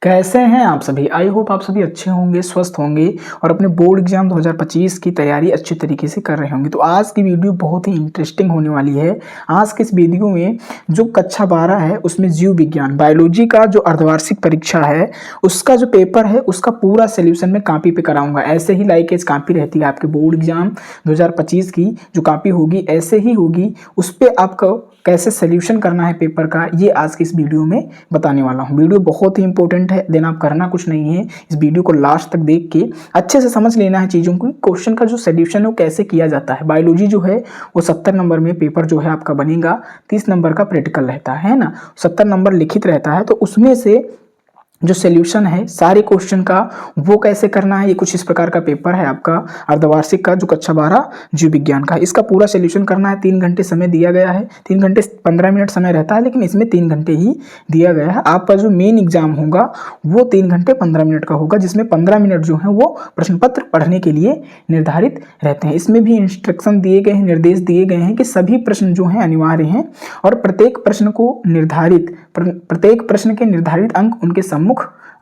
कैसे हैं आप सभी? आई होप आप सभी अच्छे होंगे, स्वस्थ होंगे और अपने बोर्ड एग्जाम 2025 की तैयारी अच्छे तरीके से कर रहे होंगे। तो आज की वीडियो बहुत ही इंटरेस्टिंग होने वाली है। आज के इस वीडियो में जो कक्षा 12 है उसमें जीव विज्ञान बायोलॉजी का जो अर्धवार्षिक परीक्षा है उसका जो पेपर है उसका पूरा सोल्यूशन मैं कॉपी पे कराऊंगा। ऐसे ही लाइक एज कॉपी रहती है आपके बोर्ड एग्जाम 2025 की जो कॉपी होगी ऐसे ही होगी, उस पर आपको कैसे सोल्यूशन करना है पेपर का ये आज की इस वीडियो में बताने वाला हूँ। वीडियो बहुत ही इंपॉर्टेंट है, देन आप करना कुछ नहीं है, इस वीडियो को लास्ट तक देख के अच्छे से समझ लेना है चीज़ों को। क्वेश्चन का जो सोल्यूशन है वो कैसे किया जाता है। बायोलॉजी जो है वो 70 नंबर में पेपर जो है आपका बनेगा, 30 नंबर का प्रैक्टिकल रहता है ना, 70 नंबर लिखित रहता है। तो उसमें से जो सोल्यूशन है सारे क्वेश्चन का वो कैसे करना है, ये कुछ इस प्रकार का पेपर है आपका अर्धवार्षिक का जो कक्षा 12 जीव विज्ञान का। इसका पूरा सोल्यूशन करना है, 3 घंटे समय दिया गया है, 3 घंटे 15 मिनट समय रहता है लेकिन इसमें 3 घंटे ही दिया गया है। आपका जो मेन एग्जाम होगा वो 3 घंटे 15 मिनट का होगा, जिसमें 15 मिनट जो है वो प्रश्न पत्र पढ़ने के लिए निर्धारित रहते हैं। इसमें भी इंस्ट्रक्शन दिए गए हैं, निर्देश दिए गए हैं कि सभी प्रश्न जो हैं अनिवार्य हैं और प्रत्येक प्रश्न के निर्धारित अंक उनके सम्मुख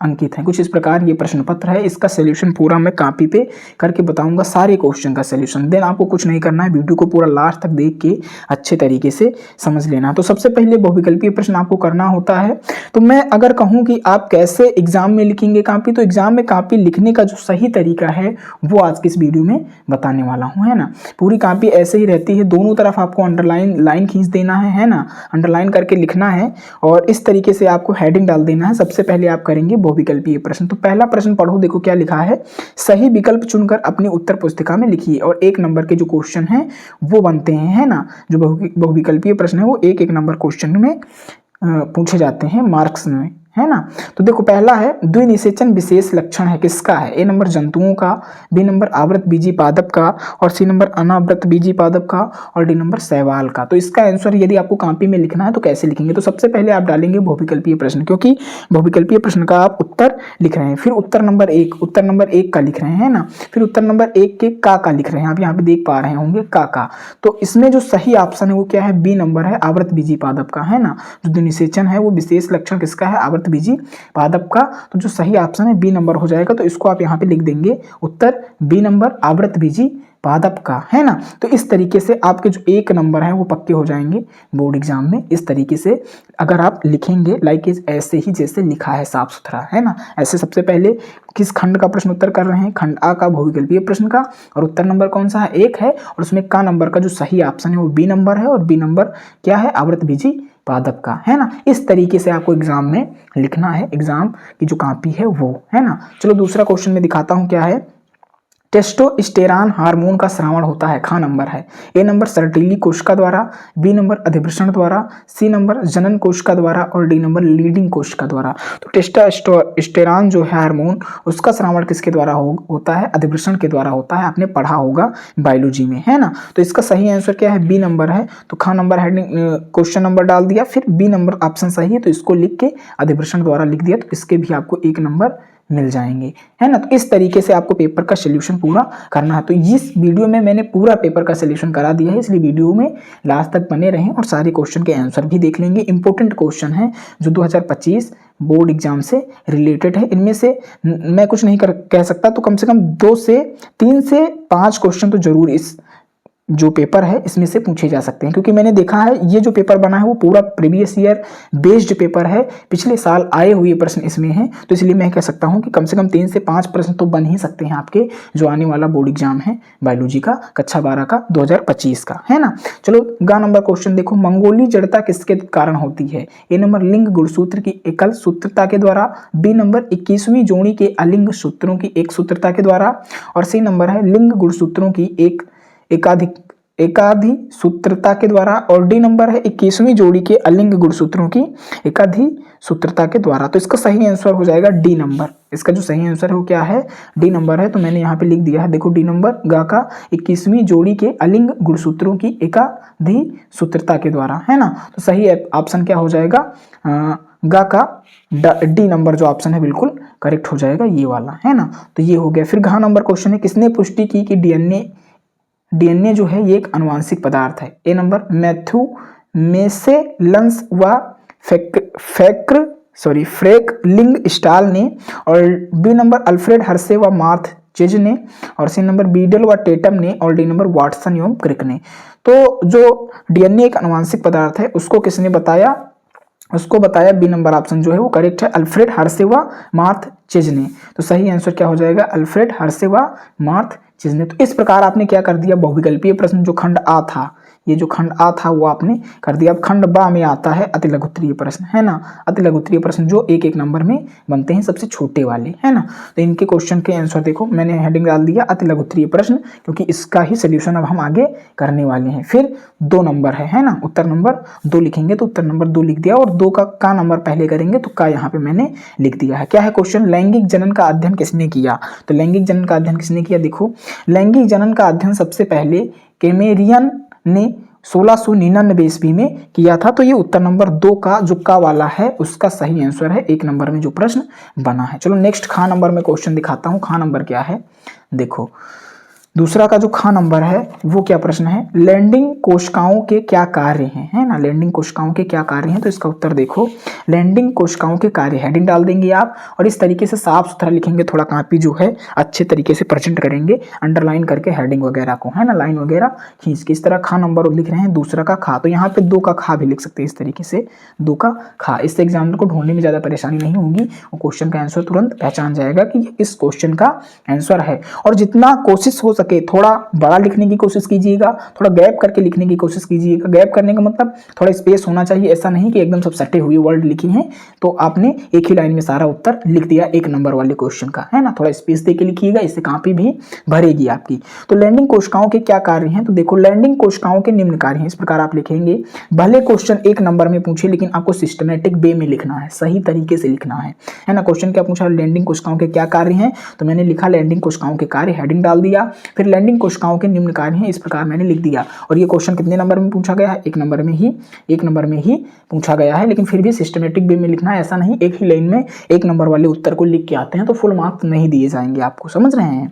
अंकित हैं। कुछ इस प्रकार ये प्रश्न पत्र है। इसका सोल्यूशन पूरा मैं कॉपी पे करके बताऊंगा, सारे क्वेश्चन का सोल्यूशन। देन आपको कुछ नहीं करना है, वीडियो को पूरा लास्ट तक देख के अच्छे तरीके से समझ लेना। तो सबसे पहले बहुविकल्पीय प्रश्न आपको करना होता है। तो मैं अगर कहूँ कि आप कैसे एग्जाम में लिखेंगे कॉपी, तो एग्जाम में कॉपी लिखने का जो सही तरीका है वो आज की इस वीडियो में बताने वाला हूँ, है ना। पूरी कॉपी ऐसे ही रहती है, दोनों तरफ आपको अंडरलाइन लाइन खींच देना है ना, अंडरलाइन करके लिखना है और इस तरीके से आपको हेडिंग डाल देना है। सबसे पहले आप करेंगे बहुविकल्पीय प्रश्न। तो पहला प्रश्न पढ़ो, देखो क्या लिखा है। सही विकल्प चुनकर अपनी उत्तर पुस्तिका में लिखिए। और 1 नंबर के जो क्वेश्चन हैं वो बनते हैं, है ना। जो बहुविकल्पीय प्रश्न है वो 1-1 नंबर क्वेश्चन में पूछे जाते हैं मार्क्स में, है ना। तो देखो पहला है द्विनिषेचन विशेष लक्षण है किसका है। ए नंबर जंतुओं का, बी नंबर आवृत बीजी पादप का और सी नंबर अनावृत बीजी पादप का और डी नंबर शैवाल का। तो इसका आंसर यदि आपको कॉपी में लिखना है तो कैसे लिखेंगे, तो सबसे पहले आप डालेंगे बहुविकल्पीय प्रश्न, क्योंकि बहुविकल्पीय प्रश्न का आप उत्तर लिख रहे हैं। फिर उत्तर नंबर 1 का लिख रहे हैं ना, फिर उत्तर नंबर 1 के का लिख रहे हैं, आप यहाँ पे देख पा रहे होंगे का। तो इसमें जो सही ऑप्शन है वो क्या है, बी नंबर है, आवृत बीजी पादप का, है ना। जो द्विनिषेचन है वो विशेष लक्षण किसका है, आवृत बीजी पादप का। तो जो सही ऑप्शन है बी नंबर हो जाएगा। तो इसको आप यहाँ पे लिख देंगे उत्तर बी नंबर आवृत बीजी पादप का, है ना। तो इस तरीके से आपके जो 1 नंबर है वो पक्के हो जाएंगे बोर्ड एग्जाम में। इस तरीके से अगर आप लिखेंगे लाइक ऐसे ही जैसे लिखा है साफ सुथरा, है ना। ऐसे सबसे पहले किस खंड का प्रश्न उत्तर कर रहे हैं, खंड आ का बहुविकल्पीय प्रश्न का, और उत्तर नंबर कौन सा है 1 है और उसमें का नंबर का जो सही ऑप्शन है वो बी नंबर है और बी नंबर क्या है, आवृत बीजी पादप का, है ना। इस तरीके से आपको एग्जाम में लिखना है, एग्जाम की जो कॉपी है वो, है ना। चलो दूसरा क्वेश्चन में दिखाता हूं क्या है। टेस्टोस्टेरॉन हार्मोन का स्रावण होता है, खा नंबर है। ए नंबर सर्टीली कोशिका द्वारा, बी नंबर अधिवृषण द्वारा, सी नंबर जनन कोशिका द्वारा और डी नंबर लीडिंग कोशिका द्वारा। तो टेस्टोस्टेरॉन जो है हार्मोन उसका स्रावण किसके द्वारा होता है, अधिवृषण के द्वारा होता है। आपने पढ़ा होगा बायोलॉजी में, है ना। तो इसका सही आंसर क्या है, बी नंबर है। तो खा नंबर हेडिंग क्वेश्चन नंबर डाल दिया, फिर बी नंबर ऑप्शन सही है तो इसको लिख के अधिवृषण द्वारा लिख दिया, तो इसके भी आपको 1 नंबर मिल जाएंगे, है ना। तो इस तरीके से आपको पेपर का सोल्यूशन पूरा करना है। तो इस वीडियो में मैंने पूरा पेपर का सोल्यूशन करा दिया है, इसलिए वीडियो में लास्ट तक बने रहें और सारे क्वेश्चन के आंसर भी देख लेंगे। इंपॉर्टेंट क्वेश्चन है जो 2025 बोर्ड एग्जाम से रिलेटेड है। इनमें से मैं कुछ नहीं कह सकता, तो कम से कम 3 से 5 क्वेश्चन तो जरूर इस जो पेपर है इसमें से पूछे जा सकते हैं, क्योंकि मैंने देखा है ये जो पेपर बना है वो पूरा प्रीवियस ईयर बेस्ड पेपर है, पिछले साल आए हुए प्रश्न इसमें हैं। तो इसलिए मैं कह सकता हूं कि कम से कम 3 से 5 प्रश्न तो बन ही सकते हैं आपके जो आने वाला बोर्ड एग्जाम है बायोलॉजी का कक्षा 12 का 2025 का, है ना। चलो ग नंबर क्वेश्चन देखो, मंगोली जड़ता किसके कारण होती है। ए नंबर लिंग गुणसूत्र की एकल सूत्रता के द्वारा, बी नंबर 21वीं जोड़ी के अलिंग सूत्रों की एक सूत्रता के द्वारा और सी नंबर है लिंग गुणसूत्रों की एकाधि सूत्रता के द्वारा और डी नंबर है 21वीं जोड़ी के अलिंग गुणसूत्रों की एकाधि सूत्रता के द्वारा। तो इसका सही आंसर हो जाएगा डी नंबर। इसका जो सही आंसर है वो क्या है, डी नंबर है। तो मैंने यहाँ पे लिख दिया है, देखो डी नंबर गा का 21वीं जोड़ी के अलिंग गुणसूत्रों की एकाधि सूत्रता के द्वारा, है ना। तो सही ऑप्शन क्या हो जाएगा, गा का डी नंबर जो ऑप्शन है बिल्कुल करेक्ट हो जाएगा, ये वाला, है ना। तो ये हो गया। फिर घ नंबर क्वेश्चन है, किसने पुष्टि की कि डीएनए जो है ये एक आनुवांशिक पदार्थ है। ए नंबर मैथ्यू मेसेलंस व फ्रेक लिंग स्टाल ने, और बी नंबर अल्फ्रेड हर्शे व मार्थ चेज ने, और सी नंबर बीडल व टेटम ने, और डी नंबर वाटसन एवं क्रिक ने। तो जो डीएनए एक आनुवंशिक पदार्थ है उसको किसने बताया, उसको बताया बी नंबर ऑप्शन जो है वो करेक्ट है, अल्फ्रेड हर्शे व मार्थ चेज ने। तो सही आंसर क्या हो जाएगा, अल्फ्रेड हर्शे व मार्थ चेज ने। तो इस प्रकार आपने क्या कर दिया, बहुविकल्पीय प्रश्न जो खंड आ था, ये जो खंड आ था वो आपने कर दिया। अब खंड बा में आता है अति लघुत्तरीय प्रश्न, है ना, अति लघुत्तरीय प्रश्न जो एक एक नंबर में बनते हैं, सबसे छोटे वाले, है ना। तो इनके क्वेश्चन के आंसर देखो, मैंने हेडिंग डाल दिया अति लघुत्तरीय प्रश्न, क्योंकि इसका ही सोल्यूशन अब हम आगे करने वाले हैं। फिर 2 नंबर है ना, उत्तर नंबर 2 लिखेंगे, तो उत्तर नंबर 2 लिख दिया, और 2 का नंबर पहले करेंगे, तो का यहाँ पे मैंने लिख दिया है। क्या है क्वेश्चन, लैंगिक जनन का अध्ययन किसने किया। तो लैंगिक जनन का अध्ययन किसने किया, देखो लैंगिक जनन का अध्ययन सबसे पहले कैमेरियन ने 1699 ईस्वी में किया था। तो ये उत्तर नंबर 2 का जो का वाला है उसका सही आंसर है, 1 नंबर में जो प्रश्न बना है। चलो नेक्स्ट खा नंबर में क्वेश्चन दिखाता हूं। खा नंबर क्या है, देखो दूसरा का जो खा नंबर है वो क्या प्रश्न है, लैंडिंग कोशिकाओं के क्या कार्य हैं, है ना, लैंडिंग कोशिकाओं के क्या कार्य हैं। तो इसका उत्तर देखो, लैंडिंग कोशिकाओं के कार्य, हेडिंग डाल देंगे आप, और इस तरीके से साफ सुथरा लिखेंगे, थोड़ा कॉपी जो है अच्छे तरीके से प्रेजेंट करेंगे, अंडरलाइन करके हेडिंग वगैरह को, है ना, लाइन वगैरह खींच के। इस तरह खा नंबर लिख रहे हैं, दूसरा का खा, तो यहाँ पे 2 का खा भी लिख सकते हैं इस तरीके से, 2 का खा। इससे एग्जामिनर को ढूंढने में ज्यादा परेशानी नहीं होगी, वो क्वेश्चन का आंसर तुरंत पहचान जाएगा कि ये इस क्वेश्चन का आंसर है। और जितना कोशिश हो सके थोड़ा बड़ा लिखने की कोशिश कीजिएगा, थोड़ा गैप करके लिखने की कोशिश कीजिएगा। गैप करने का मतलब थोड़ा स्पेस होना चाहिए, ऐसा नहीं कि एकदम सब सटे हुए वर्ड लिखे हैं तो आपने एक ही लाइन में सारा उत्तर लिख दिया 1 नंबर वाले क्वेश्चन का, है ना। थोड़ा स्पेस देके लिखिएगा, इससे कॉपी भी भरेगी आपकी। तो लैंडिंग कोशिकाओं के क्या कार्य हैं, तो देखो लैंडिंग कोशिकाओं के निम्न कार्य हैं, इस प्रकार आप लिखेंगे। भले क्वेश्चन 1 नंबर में पूछे, लेकिन आपको सिस्टमेटिक वे में लिखना है, सही तरीके से लिखना है ना। क्वेश्चन क्या पूछा, लैंडिंग कोशिकाओं के क्या कार्य हैं, तो मैंने लिखा लैंडिंग कोशिकाओं के कार्य, हेडिंग डाल दिया। फिर लैंडिंग कोशिकाओं के निम्न कार्य हैं, इस प्रकार मैंने लिख दिया। और ये क्वेश्चन कितने नंबर में पूछा गया है, 1 नंबर में ही पूछा गया है, लेकिन फिर भी सिस्टमेटिक वे में लिखना है, ऐसा नहीं एक ही लाइन में 1 नंबर वाले उत्तर को लिख के आते हैं तो फुल मार्क्स नहीं दिए जाएंगे आपको, समझ रहे हैं।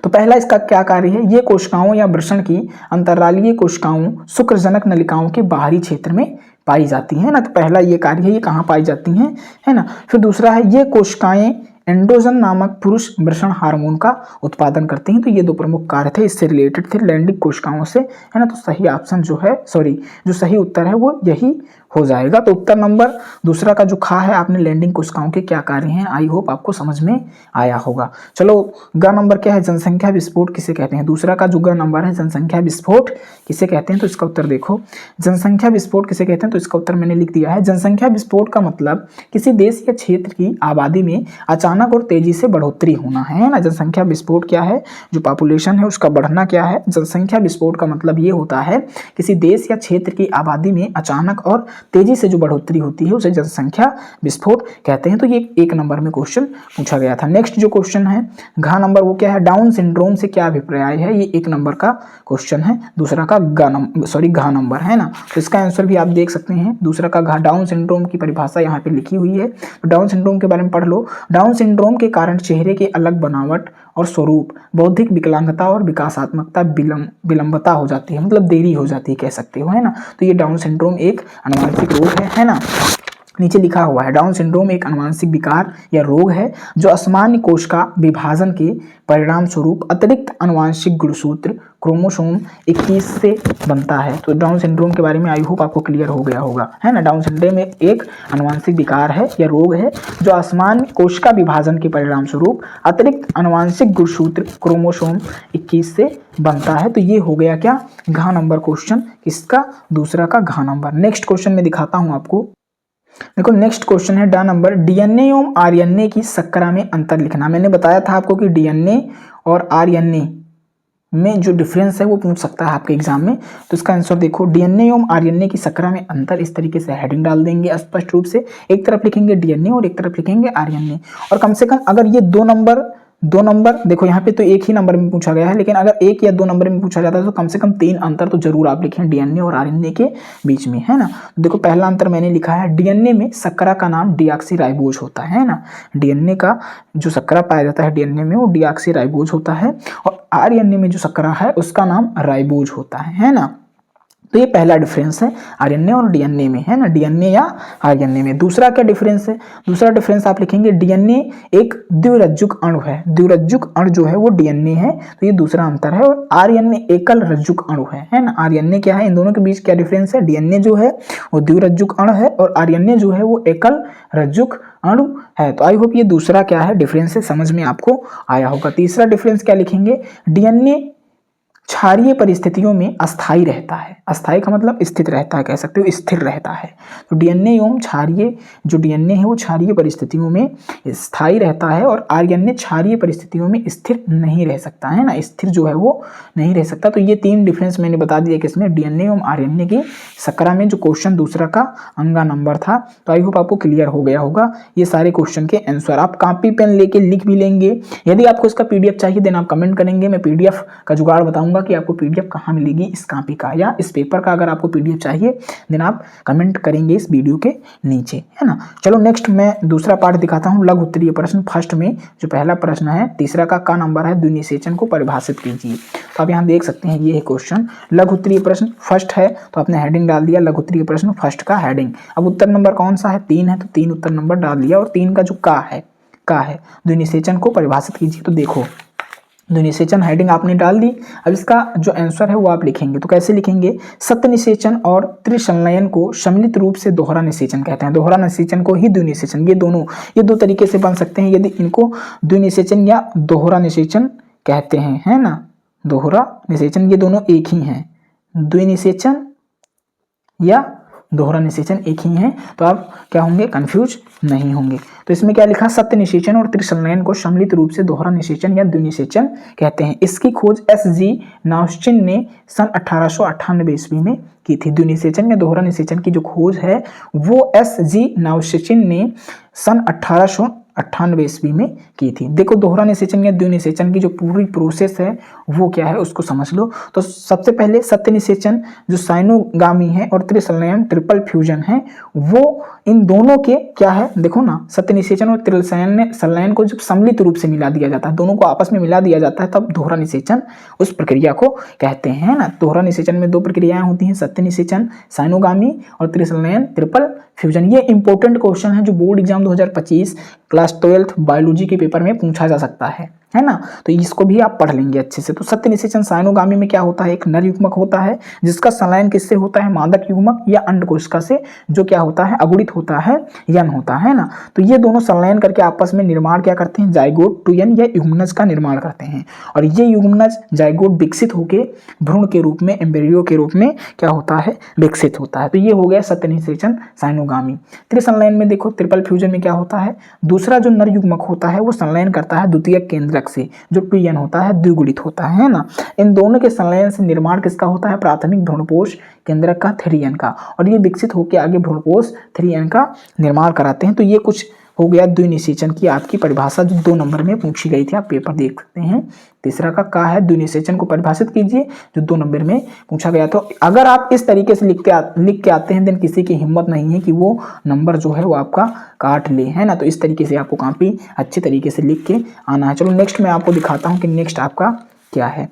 तो पहला इसका क्या कार्य है, ये कोशिकाओं या वृषण की अंतरालीय कोशिकाओं शुक्रजनक नलिकाओं के बाहरी क्षेत्र में पाई जाती है ना। तो पहला ये कार्य है, ये कहाँ पाई जाती हैं, है ना। फिर दूसरा है, ये कोशिकाएं एंड्रोजन नामक पुरुष वृषण हार्मोन का उत्पादन करते हैं। तो ये 2 प्रमुख कार्य थे, इससे रिलेटेड थे लैंगिक कोशिकाओं से, है ना। तो सही ऑप्शन जो है, जो सही उत्तर है वो यही हो जाएगा। तो उत्तर नंबर दूसरा का जो खा है, आपने लैंडिंग कोशिकाओं के क्या कार्य हैं, आई होप आपको समझ में आया होगा। चलो ग नंबर क्या है, जनसंख्या विस्फोट किसे कहते हैं। दूसरा का जो ग नंबर है, जनसंख्या विस्फोट किसे कहते हैं, तो इसका उत्तर देखो, जनसंख्या विस्फोट किसे कहते हैं, तो इसका उत्तर मैंने लिख दिया है। जनसंख्या विस्फोट का मतलब किसी देश या क्षेत्र की आबादी में अचानक और तेजी से बढ़ोतरी होना है ना। जनसंख्या विस्फोट क्या है, जो पॉपुलेशन है उसका बढ़ना क्या है। जनसंख्या विस्फोट का मतलब ये होता है किसी देश या क्षेत्र की आबादी में अचानक और तेजी से जो बढ़ोतरी होती है उसे जनसंख्या विस्फोट कहते हैं। तो ये 1 नंबर में क्वेश्चन पूछा गया था। नेक्स्ट जो क्वेश्चन है घ नंबर, वो क्या है, डाउन सिंड्रोम से क्या अभिप्राय है। ये 1 नंबर का क्वेश्चन है, दूसरा का घ नंबर, है ना। तो इसका आंसर भी आप देख सकते हैं, दूसरा का घ। डाउन सिंड्रोम की परिभाषा यहाँ पे लिखी हुई है, तो डाउन सिंड्रोम के बारे में पढ़ लो। डाउन सिंड्रोम के कारण चेहरे के अलग बनावट और स्वरूप, बौद्धिक विकलांगता और विकासात्मकता विलंबता हो जाती है, मतलब देरी हो जाती है कह सकते हो, है ना। तो ये डाउन सिंड्रोम एक आनुवंशिक रोग है ना। नीचे लिखा हुआ है, डाउन सिंड्रोम एक आनुवंशिक विकार या रोग है जो असामान्य कोशिका विभाजन के परिणाम स्वरूप अतिरिक्त आनुवंशिक गुणसूत्र क्रोमोसोम 21 से बनता है। तो डाउन सिंड्रोम के बारे में आई होप आपको क्लियर हो गया होगा, है ना। डाउन सिंड्रोम एक आनुवंशिक विकार है या रोग है जो असामान्य कोशिका विभाजन के परिणाम स्वरूप अतिरिक्त आनुवंशिक गुणसूत्र क्रोमोसोम 21 से बनता है। तो ये हो गया क्या, घ नंबर क्वेश्चन, किसका, दूसरा का घ नंबर। नेक्स्ट क्वेश्चन में दिखाता हूं आपको। देखो नेक्स्ट क्वेश्चन है ड नंबर, डीएनए एवं आरएनए की संकरा में अंतर लिखना। मैंने बताया था आपको कि डीएनए और आरएनए में जो डिफरेंस है वो पूछ सकता है आपके एग्जाम में। तो इसका आंसर देखो, डीएनए एवं आरएनए की संकरा में अंतर, इस तरीके से हेडिंग डाल देंगे स्पष्ट रूप से। एक तरफ लिखेंगे डीएनए और एक तरफ लिखेंगे आरएनए। और कम से कम अगर ये 2 नंबर देखो यहाँ पे तो 1 ही नंबर में पूछा गया है, लेकिन अगर 1 या 2 नंबर में पूछा जाता है तो कम से कम 3 अंतर तो जरूर आप लिखें डीएनए और आरएनए के बीच में, है ना। देखो पहला अंतर मैंने लिखा है, डीएनए में संकरा का नाम डीऑक्सीराइबोज होता है ना। डीएनए का जो संकरा पाया जाता है डीएनए में वो डीऑक्सीराइबोज होता है, और आरएनए में जो संकरा है उसका नाम राइबोज होता है ना। तो ये पहला डिफरेंस है आरएनए और डीएनए में, है ना, डीएनए या आरएनए में। दूसरा क्या डिफरेंस है, दूसरा डिफरेंस आप लिखेंगे डीएनए एक द्विरज्जुक अणु है, द्विरज्जुक अणु जो है वो डीएनए है, तो ये दूसरा अंतर है। और आरएनए एकल रज्जुक अणु है ना। आरएनए क्या है, इन दोनों के बीच क्या डिफरेंस है, डीएनए जो है वो द्विरज्जुक अणु है और आरएनए जो है वो एकल रज्जुक अणु है। तो आई होप ये दूसरा क्या है डिफरेंस है, समझ में आपको आया होगा। तीसरा डिफरेंस क्या लिखेंगे, डीएनए क्षारीय परिस्थितियों में अस्थायी रहता है। अस्थायी का मतलब स्थित रहता है, कह सकते हो स्थिर रहता है। तो डीएनए एवं क्षारीय, जो डीएनए है वो क्षारीय परिस्थितियों में स्थायी रहता है और आरएनए क्षारीय परिस्थितियों में स्थिर नहीं रह सकता, है ना, स्थिर जो है वो नहीं रह सकता। तो ये तीन डिफरेंस मैंने बता दिया कि इसमें डीएनए एवं आरएनए की सकरा में जो क्वेश्चन दूसरा का अंगा नंबर था। तो आई होप आपको क्लियर हो गया होगा ये सारे क्वेश्चन के आंसर। आप कॉपी पेन लेके लिख भी लेंगे। यदि आपको इसका पीडीएफ चाहिए देन आप कमेंट करेंगे, मैं पीडीएफ का जुगाड़ बताऊंगा कि आपको पीडीएफ कहाँ मिलेगी इस कॉपी का या इस पेपर का। अगर आपको पीडीएफ चाहिए देन आप कमेंट करेंगे इस वीडियो के नीचे, है ना। चलो नेक्स्ट मैं दूसरा पार्ट दिखाता हूँ, लघु उत्तरीय प्रश्न। फर्स्ट में जो पहला प्रश्न है तीसरा का नंबर है, द्विनिषेचन को परिभाषित कीजिए। तो आप यहाँ देख सकते हैं ये है क्वेश्चन, लघु उत्तरीय प्रश्न फर्स्ट है, तो आपने हेडिंग डाल दिया लघु उत्तरीय प्रश्न फर्स्ट का हेडिंग। अब उत्तर नंबर कौन सा है, 3 है, तो 3 उत्तर नंबर डाल दिया। और 3 का जो का है द्विनिषेचन को परिभाषित कीजिए। तो देखो द्विनिषेचन हेडिंग आपने डाल दी। अब इसका जो आंसर है वो आप लिखेंगे। तो कैसे लिखेंगे, सत्य निषेचन और त्रिसंलयन को सम्मिलित रूप से दोहरा निषेचन कहते हैं। दोहरा निषेचन को ही द्विनिषेचन, ये दो तरीके से बन सकते हैं। यदि इनको द्विनिषेचन या दोहरा निषेचन कहते हैं, है ना, दोहरा निषेचन, ये दोनों एक ही हैं, द्विनिषेचन या दोहरा निषेचन एक ही है। तो आप क्या होंगे, कंफ्यूज नहीं होंगे। तो इसमें क्या लिखा, सत्य निषेचन और त्रिसंलयन को सम्मिलित रूप से दोहरा निषेचन या द्विनिषेचन कहते हैं। इसकी खोज एस.जी. नाउस्चिन ने सन 1898 ईस्वी में की थी। द्विनिषेचन या दोहरा निषेचन की जो खोज है वो एस.जी. नाउस्चिन ने सन 1898 ईस्वी में की थी। देखो दोहरा निषेचन या द्विनिषेचन की जो पूरी प्रोसेस है वो क्या है उसको समझ लो। तो सबसे पहले सत्य निषेचन जो साइनोगामी है और त्रिसंलयन ट्रिपल फ्यूजन है, वो इन दोनों के क्या है, देखो ना, सत्य निषेचन और त्रिसंलयन को जब सम्मिलित रूप से मिला दिया जाता है, दोनों को आपस में मिला दिया जाता है, तब दोहरा निषेचन उस प्रक्रिया को कहते हैं ना। दोहरा निषेचन में 2 प्रक्रियाएं होती हैं, सत्य निषेचन साइनोगामी और त्रिसंलयन ट्रिपल फ्यूजन। ये इंपॉर्टेंट क्वेश्चन है जो board exam 2025 class 12th biology के पेपर में पूछा जा सकता है ना। तो इसको भी आप पढ़ लेंगे अच्छे से। तो सत्य निषेचन साइनोगामी में क्या होता है, एक नर युग्मक होता है जिसका संलयन किससे होता है, मादक युग्मक या अंडकोशिका से, जो क्या होता है, अगुणित होता है, यन होता है ना। तो ये दोनों संलयन करके आपस में निर्माण क्या करते हैं, जाइगोट टू यन या युग्मनज का निर्माण करते हैं। और ये युग्मनज जाइगोट विकसित होकर भ्रूण के रूप में, एम्ब्रियो के रूप में क्या होता है, विकसित होता है। तो ये हो गया सत्य निषेचन साइनोगामी। त्रिसंलयन में देखो ट्रिपल फ्यूजन में क्या होता है, दूसरा जो नर युग्मक होता है वो संलयन करता है द्वितीयक केंद्रक से, जो ट्वियन होता है, द्विगुणित होता है ना। इन दोनों के संलयन से निर्माण किसका होता है, प्राथमिक भ्रूणपोष केंद्रक का 3n का, और ये विकसित होकर आगे भ्रूणपोष 3n का निर्माण कराते हैं। तो ये कुछ हो गया द्विनिषेचन की आपकी परिभाषा जो 2 नंबर में पूछी गई थी, आप पेपर देख सकते हैं। तीसरा का है द्विनिषेचन को परिभाषित कीजिए, जो 2 नंबर में पूछा गया। तो अगर आप इस तरीके से लिख के आते हैं देन किसी की हिम्मत नहीं है कि वो नंबर जो है वो आपका काट ले, है ना। तो इस तरीके से आपको काफी अच्छे तरीके से लिख के आना है। चलो नेक्स्ट मैं आपको दिखाता हूँ कि नेक्स्ट आपका क्या है।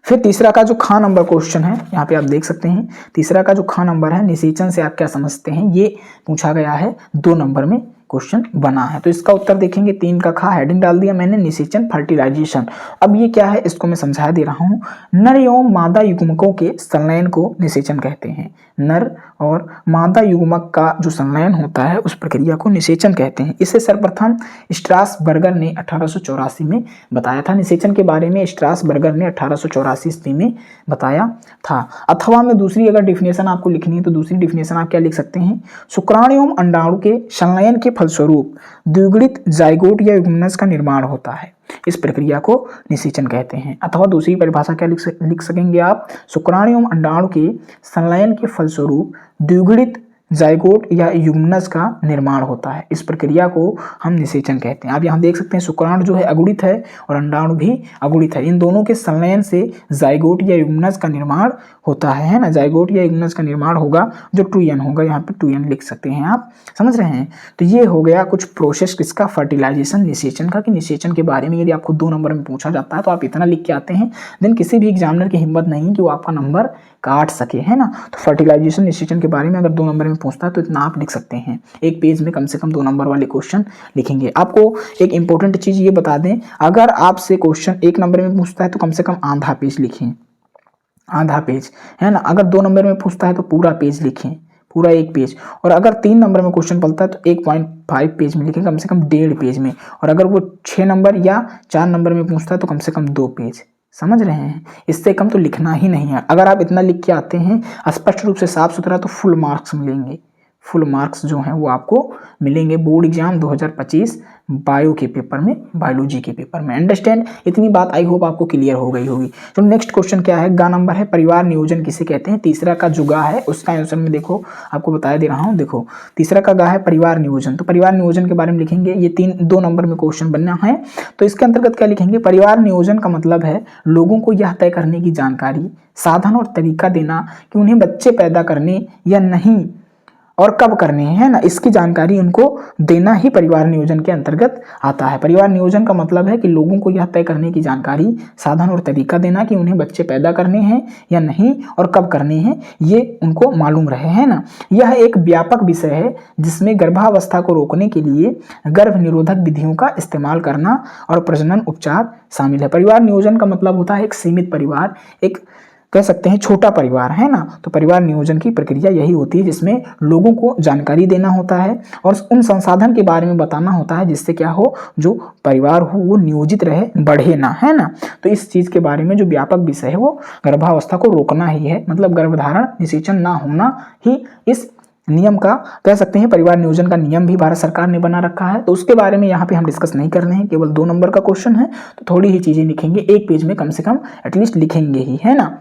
फिर तीसरा का जो खा नंबर क्वेश्चन है, यहाँ पे आप देख सकते हैं तीसरा का जो खा नंबर है, निषेचन से आप क्या समझते हैं, ये पूछा गया है, 2 नंबर में क्वेश्चन बना है। तो इसका उत्तर देखेंगे, 3 का खा हेडिंग डाल दिया मैंने, निषेचन फर्टिलाइजेशन। अब ये क्या है इसको मैं समझा दे रहा हूँ। नर एवं मादा युग्मकों के संलयन को निषेचन कहते हैं। नर और मादा युग्मक का जो संलयन होता है उस प्रक्रिया को निषेचन कहते हैं। इसे सर्वप्रथम स्ट्रासबर्गर ने 1884 में बताया था। निषेचन के बारे में स्ट्रासबर्गर ने 1884 ईस्वी में बताया था। अथवा में दूसरी अगर डिफिनेशन आपको लिखनी है तो दूसरी डिफिनेशन आप क्या लिख सकते हैं, शुक्राणु एवं अंडाणु के संलयन के फलस्वरूप द्विगुणित जाइगोट या युग्मनज का निर्माण होता है। इस प्रक्रिया को निषेचन कहते हैं। अथवा दूसरी परिभाषा क्या लिख सकेंगे आप, शुक्राणु एवं अंडाणु के संलयन के फलस्वरूप द्विगुणित जाइगोट या युग्मनज का निर्माण होता है। इस प्रक्रिया को हम निषेचन कहते हैं। आप यहाँ देख सकते हैं शुक्राणु जो है अगुणित है और अंडाणु भी अगुणित है। इन दोनों के संलयन से जाइगोट या युग्मनज का निर्माण होता है ना। जाइगोट या युग्मनज का निर्माण होगा जो 2n होगा, यहाँ पे 2n लिख सकते हैं आप, समझ रहे हैं। तो ये हो गया कुछ प्रोसेस किसका, फर्टिलाइजेशन निषेचन का। कि निषेचन के बारे में यदि आपको 2 नंबर में पूछा जाता है तो आप इतना लिख के आते हैं, देन किसी भी एग्जामिनर की हिम्मत नहीं कि वो आपका नंबर काट सके, है ना। तो फर्टिलाइजेशन निषेचन के बारे में अगर 2 नंबर में पूछता है तो इतना आप लिख सकते हैं। एक पेज में कम से कम 2 नंबर वाले क्वेश्चन लिखेंगे। आपको एक इंपॉर्टेंट चीज ये बता दें, अगर आपसे क्वेश्चन 1 नंबर में पूछता है तो कम से कम आधा पेज लिखें, आधा पेज, है ना। अगर 2 नंबर में पूछता है तो पूरा पेज लिखें, पूरा 1 पेज। और अगर 3 नंबर में क्वेश्चन पड़ता है तो 1.5 पेज में लिखें, कम से कम 1.5 पेज में। और अगर वो 6 नंबर या 4 नंबर में पूछता है तो कम से कम 2 पेज, समझ रहे हैं। इससे कम तो लिखना ही नहीं है। अगर आप इतना लिख के आते हैं स्पष्ट रूप से साफ सुथरा, तो फुल मार्क्स मिलेंगे। फुल मार्क्स जो हैं वो आपको मिलेंगे बोर्ड एग्जाम 2025 बायो के पेपर में, बायोलॉजी के पेपर में। अंडरस्टैंड, इतनी बात आई होप आपको क्लियर हो गई होगी। तो नेक्स्ट क्वेश्चन क्या है, गा नंबर है परिवार नियोजन किसे कहते हैं। तीसरा का जो गा है उसका आंसर में देखो आपको बता दे रहा हूँ। देखो तीसरा का गा है परिवार नियोजन, तो परिवार नियोजन के बारे में लिखेंगे। ये 2 नंबर में क्वेश्चन बनना है। तो इसके अंतर्गत क्या लिखेंगे, परिवार नियोजन का मतलब है लोगों को यह तय करने की जानकारी, साधन और तरीका देना कि उन्हें बच्चे पैदा करने या नहीं और कब करने हैं, है ना, इसकी जानकारी उनको देना ही परिवार नियोजन के अंतर्गत आता है। परिवार नियोजन का मतलब है कि लोगों को यह तय करने की जानकारी, साधन और तरीका देना कि उन्हें बच्चे पैदा करने हैं या नहीं और कब करने हैं, ये उनको मालूम रहे, है ना। यह एक व्यापक विषय है जिसमें गर्भावस्था को रोकने के लिए गर्भ निरोधक विधियों का इस्तेमाल करना और प्रजनन उपचार शामिल है। परिवार नियोजन का मतलब होता है एक सीमित परिवार, एक कह सकते हैं छोटा परिवार, है ना। तो परिवार नियोजन की प्रक्रिया यही होती है जिसमें लोगों को जानकारी देना होता है और उन संसाधन के बारे में बताना होता है जिससे क्या हो, जो परिवार हो वो नियोजित रहे, बढ़े ना, है ना। तो इस चीज के बारे में जो व्यापक विषय है वो गर्भावस्था को रोकना ही है, मतलब गर्भधारण निषेचन ना होना ही इस नियम का कह सकते हैं। परिवार नियोजन का नियम भी भारत सरकार ने बना रखा है, तो उसके बारे में यहाँ पे हम डिस्कस नहीं कर रहे हैं, केवल 2 नंबर का क्वेश्चन है तो थोड़ी ही चीजें लिखेंगे, 1 पेज में कम से कम एटलीस्ट लिखेंगे ही, है ना।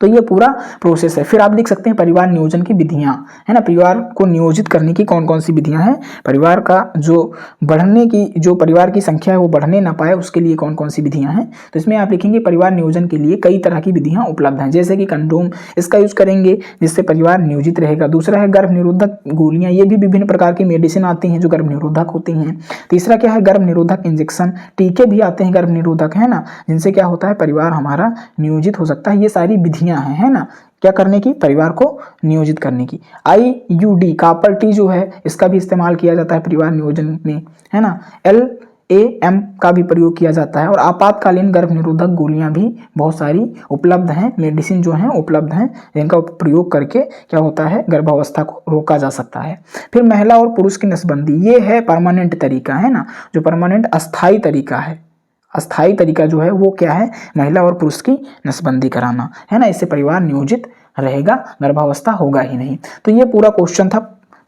तो ये पूरा प्रोसेस है। फिर आप लिख सकते हैं परिवार नियोजन की विधियां, है ना। परिवार को नियोजित करने की कौन कौन सी विधियां हैं, परिवार का जो बढ़ने की, जो परिवार की संख्या है वो बढ़ने ना पाए उसके लिए कौन कौन सी विधियां हैं। तो इसमें आप लिखेंगे परिवार नियोजन के लिए कई तरह की विधियां उपलब्ध हैं, जैसे कि कंडोम, इसका यूज करेंगे जिससे परिवार नियोजित रहेगा। दूसरा है गर्भ निरोधक गोलियां, ये भी विभिन्न प्रकार की मेडिसिन आती हैं जो गर्भ निरोधक होती हैं। तीसरा क्या है, गर्भ निरोधक इंजेक्शन, टीके भी आते हैं गर्भ निरोधक, है ना, जिनसे क्या होता है परिवार हमारा नियोजित हो सकता है। ये सारी विधियां है ना, क्या करने की, परिवार को नियोजित करने की। IUD कॉपर टी जो है इसका भी इस्तेमाल किया जाता है परिवार नियोजन में, है ना। LAM का भी प्रयोग किया जाता है और आपातकालीन गर्भ निरोधक गोलियां भी बहुत सारी उपलब्ध हैं, मेडिसिन जो हैं उपलब्ध हैं, जिनका प्रयोग करके क्या होता है गर्भावस्था को रोका जा सकता है। फिर महिला और पुरुष की नसबंदी, ये है परमानेंट तरीका, है ना, जो परमानेंट अस्थाई तरीका है। अस्थाई तरीका जो है वो क्या है, महिला और पुरुष की नसबंदी कराना, है ना। इससे परिवार नियोजित रहेगा, गर्भावस्था होगा ही नहीं। तो ये पूरा क्वेश्चन था